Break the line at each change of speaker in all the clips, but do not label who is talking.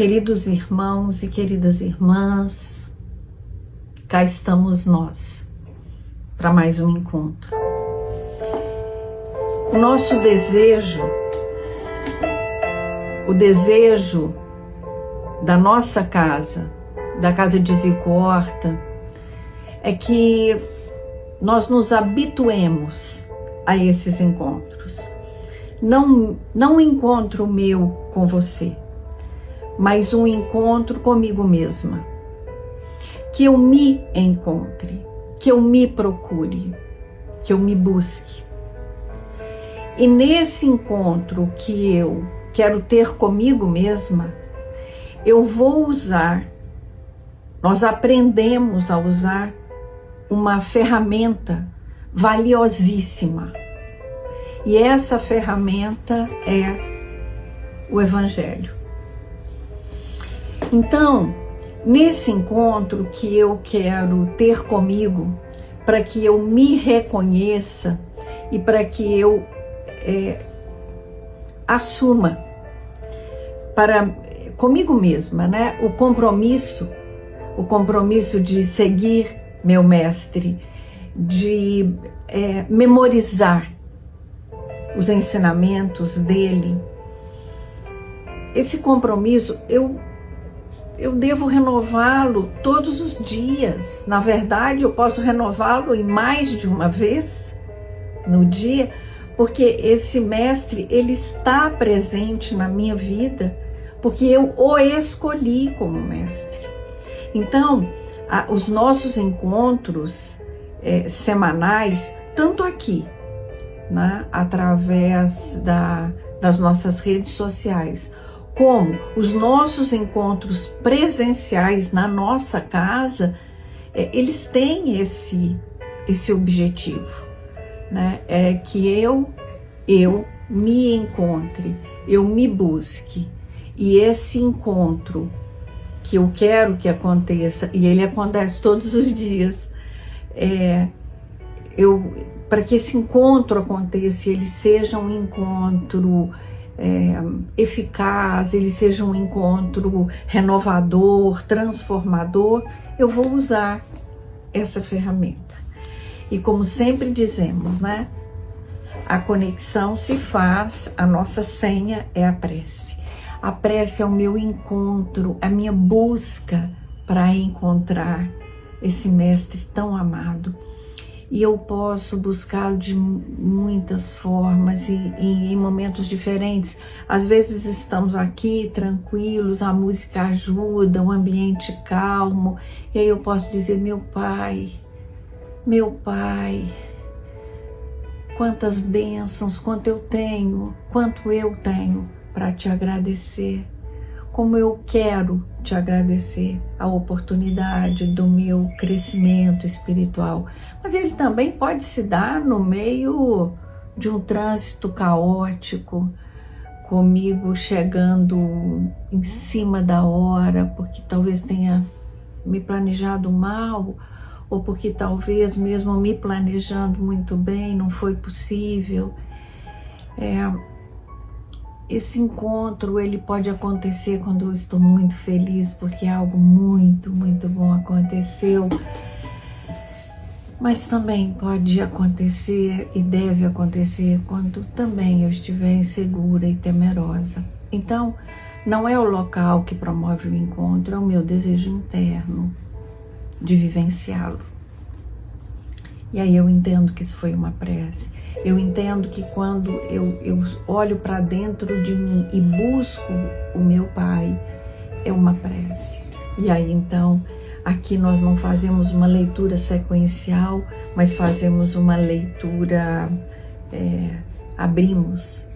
Queridos irmãos e queridas irmãs, cá estamos nós para mais um encontro. O nosso desejo, o desejo da nossa casa, da casa de Zico Horta, é que nós nos habituemos a esses encontros. Não um encontro meu com você, mas um encontro comigo mesma. Que eu me encontre, que eu me procure, que eu me busque. E nesse encontro que eu quero ter comigo mesma, eu vou usar, nós aprendemos a usar uma ferramenta valiosíssima. E essa ferramenta é o Evangelho. Então, nesse encontro que eu quero ter comigo, para que eu me reconheça e para que eu assuma comigo mesma, né, o compromisso de seguir meu mestre, de memorizar os ensinamentos dele. Esse compromisso eu devo renová-lo todos os dias. Na verdade, eu posso renová-lo em mais de uma vez no dia, porque esse mestre, ele está presente na minha vida, porque eu o escolhi como mestre. Então, os nossos encontros semanais, tanto aqui, né, através das nossas redes sociais, como os nossos encontros presenciais na nossa casa, eles têm esse objetivo, né? É que eu me encontre, eu me busque, e esse encontro que eu quero que aconteça, e ele acontece todos os dias, para que esse encontro aconteça, ele seja um encontro eficaz, ele seja um encontro renovador, transformador, eu vou usar essa ferramenta. E como sempre dizemos, né? A conexão se faz, a nossa senha é a prece. A prece é o meu encontro, a minha busca para encontrar esse mestre tão amado. E eu posso buscá-lo de muitas formas e em momentos diferentes. Às vezes estamos aqui tranquilos, a música ajuda, um ambiente calmo. E aí eu posso dizer, meu pai, quantas bênçãos, quanto eu tenho para te agradecer. Como eu quero te agradecer a oportunidade do meu crescimento espiritual. Mas ele também pode se dar no meio de um trânsito caótico, comigo chegando em cima da hora, porque talvez tenha me planejado mal, ou porque talvez mesmo me planejando muito bem, não foi possível. Esse encontro, ele pode acontecer quando eu estou muito feliz, porque algo muito, muito bom aconteceu. Mas também pode acontecer e deve acontecer quando também eu estiver insegura e temerosa. Então, não é o local que promove o encontro, é o meu desejo interno de vivenciá-lo. E aí eu entendo que isso foi uma prece. Eu entendo que quando eu olho para dentro de mim e busco o meu Pai, é uma prece. E aí então, aqui nós não fazemos uma leitura sequencial, mas fazemos uma leitura, abrimos,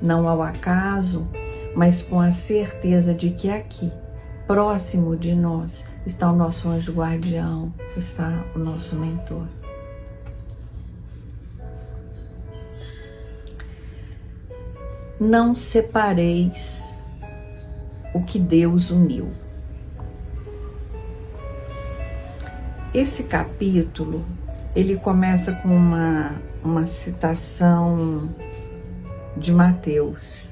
não ao acaso, mas com a certeza de que aqui, próximo de nós, está o nosso anjo guardião, está o nosso mentor. Não separeis o que Deus uniu. Esse capítulo, ele começa com uma citação de Mateus.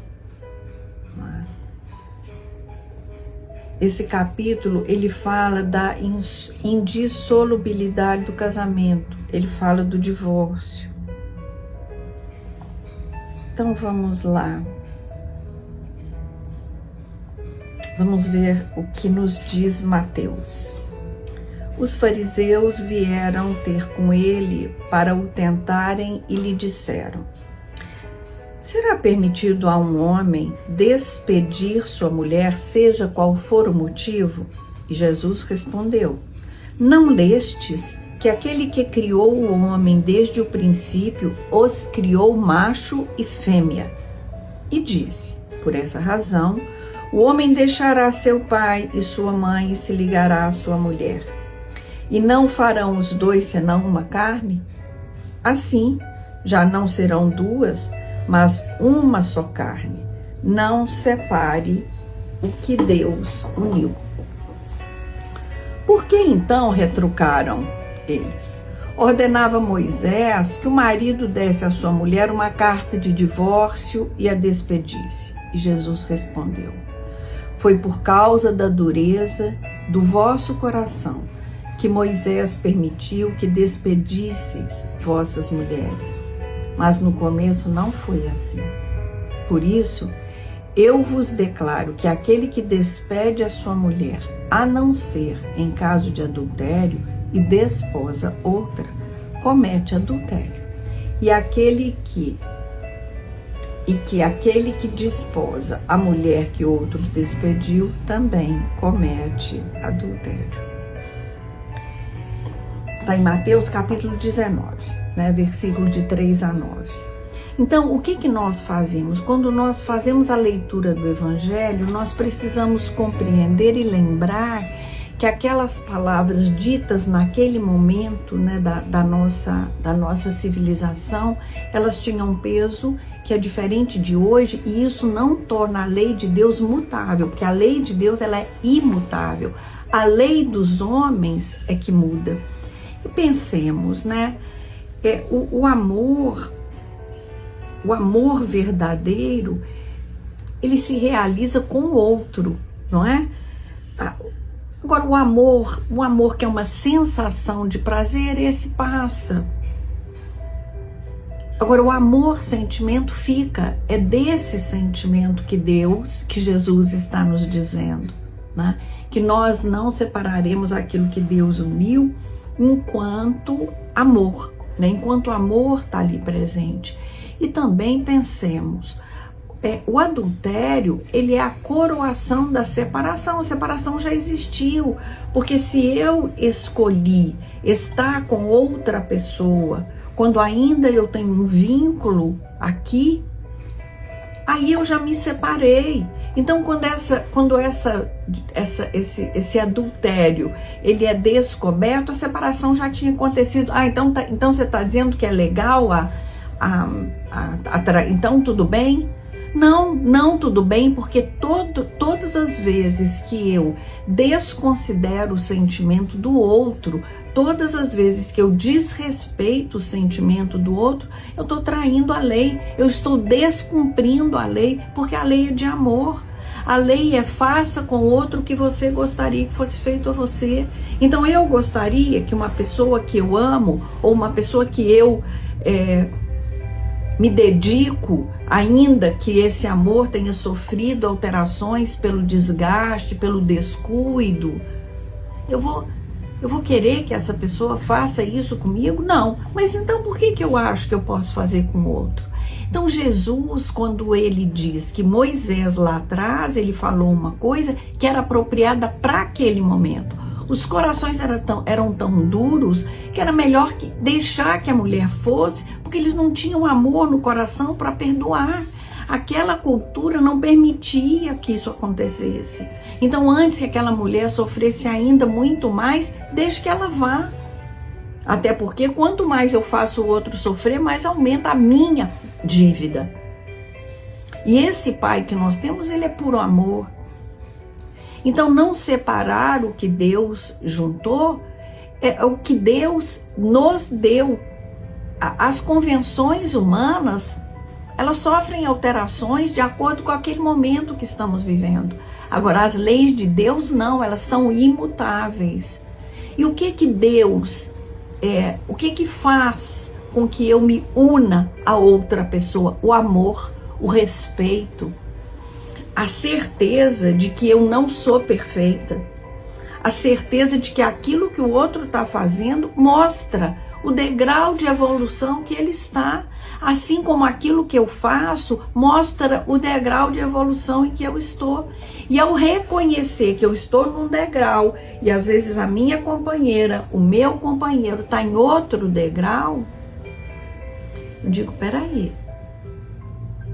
esse capítulo, ele fala da indissolubilidade do casamento, ele fala do divórcio. Então vamos lá. Vamos ver o que nos diz Mateus. Os fariseus vieram ter com ele para o tentarem e lhe disseram: será permitido a um homem despedir sua mulher, seja qual for o motivo? E Jesus respondeu: não lestes que aquele que criou o homem desde o princípio os criou macho e fêmea? E disse: por essa razão, o homem deixará seu pai e sua mãe e se ligará à sua mulher. E não farão os dois senão uma carne? Assim, já não serão duas, mas uma só carne. Não separe o que Deus uniu. Por que então retrucaram eles? Ordenava Moisés que o marido desse à sua mulher uma carta de divórcio e a despedisse. E Jesus respondeu: foi por causa da dureza do vosso coração que Moisés permitiu que despedisseis vossas mulheres. Mas no começo não foi assim. Por isso, eu vos declaro que aquele que despede a sua mulher, a não ser em caso de adultério, e desposa outra, comete adultério. E aquele que desposa a mulher que outro despediu, também comete adultério. Está em Mateus capítulo 19, versículo de 3 a 9. Então, o que nós fazemos? Quando nós fazemos a leitura do Evangelho, nós precisamos compreender e lembrar que aquelas palavras ditas naquele momento, da nossa civilização, elas tinham um peso que é diferente de hoje, e isso não torna a lei de Deus mutável, porque a lei de Deus ela é imutável. A lei dos homens é que muda. E pensemos, o amor verdadeiro, ele se realiza com o outro, não é? Agora, o amor que é uma sensação de prazer, esse passa. Agora, o amor, sentimento, fica. É desse sentimento que Jesus está nos dizendo, que nós não separaremos aquilo que Deus uniu enquanto amor, enquanto o amor está ali presente. E também pensemos, o adultério, ele é a coroação da separação. A separação já existiu, porque se eu escolhi estar com outra pessoa, quando ainda eu tenho um vínculo aí eu já me separei. Então, quando esse adultério ele é descoberto, a separação já tinha acontecido. Então você está dizendo que é legal então tudo bem? Não tudo bem, porque todas as vezes que eu desconsidero o sentimento do outro, todas as vezes que eu desrespeito o sentimento do outro, eu estou traindo a lei, eu estou descumprindo a lei, porque a lei é de amor. A lei é: faça com o outro o que você gostaria que fosse feito a você. Então eu gostaria que uma pessoa que eu amo, ou uma pessoa que eu me dedico, ainda que esse amor tenha sofrido alterações pelo desgaste, pelo descuido, eu vou querer que essa pessoa faça isso comigo? Não. Mas então por que eu acho que eu posso fazer com o outro? Então Jesus, quando ele diz que Moisés lá atrás, ele falou uma coisa que era apropriada para aquele momento. Os corações eram tão duros que era melhor deixar que a mulher fosse, porque eles não tinham amor no coração para perdoar. Aquela cultura não permitia que isso acontecesse. Então, antes que aquela mulher sofresse ainda muito mais, deixe que ela vá. Até porque quanto mais eu faço o outro sofrer, mais aumenta a minha dívida. E esse pai que nós temos, ele é puro amor. Então, não separar o que Deus juntou é o que Deus nos deu. As convenções humanas, elas sofrem alterações de acordo com aquele momento que estamos vivendo. Agora, as leis de Deus não, elas são imutáveis. E o que Deus, o que faz com que eu me una a outra pessoa? O amor, o respeito, a certeza de que eu não sou perfeita, a certeza de que aquilo que o outro está fazendo mostra o degrau de evolução que ele está, assim como aquilo que eu faço mostra o degrau de evolução em que eu estou. E ao reconhecer que eu estou num degrau e às vezes a minha companheira, o meu companheiro está em outro degrau, eu digo, peraí,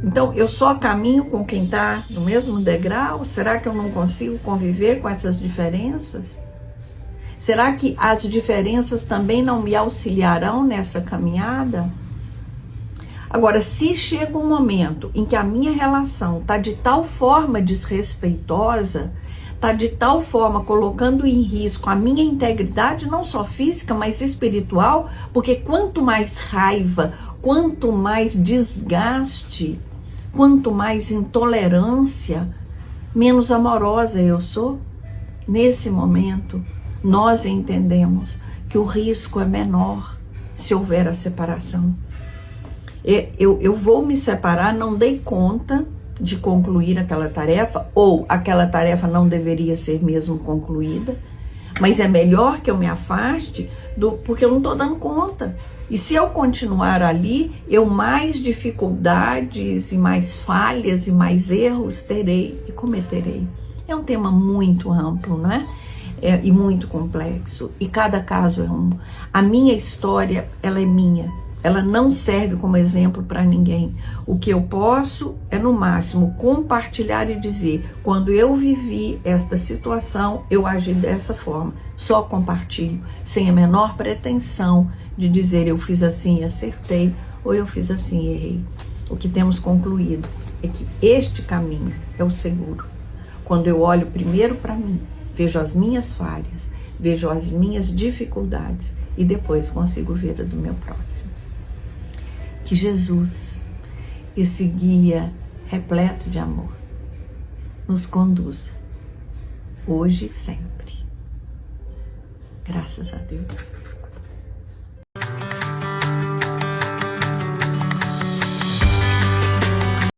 então eu só caminho com quem está no mesmo degrau? Será que eu não consigo conviver com essas diferenças? Será que as diferenças também não me auxiliarão nessa caminhada? Agora, se chega um momento em que a minha relação está de tal forma desrespeitosa, está de tal forma colocando em risco a minha integridade, não só física, mas espiritual, porque quanto mais raiva, quanto mais desgaste, quanto mais intolerância, menos amorosa eu sou. Nesse momento, nós entendemos que o risco é menor se houver a separação. Eu vou me separar, não dei conta de concluir aquela tarefa, ou aquela tarefa não deveria ser mesmo concluída, mas é melhor que eu me afaste, porque eu não estou dando conta. E se eu continuar ali, eu mais dificuldades e mais falhas e mais erros terei e cometerei. É um tema muito amplo, não é? E muito complexo, e cada caso é um. A minha história, ela é minha, ela não serve como exemplo para ninguém. O que eu posso é, no máximo, compartilhar e dizer, quando eu vivi esta situação, eu agi dessa forma. Só compartilho, sem a menor pretensão de dizer eu fiz assim e acertei, ou eu fiz assim e errei. O que temos concluído é que este caminho é o seguro. Quando eu olho primeiro para mim, vejo as minhas falhas, vejo as minhas dificuldades e depois consigo ver a do meu próximo. Que Jesus, esse guia repleto de amor, nos conduza, hoje e sempre. Graças a Deus.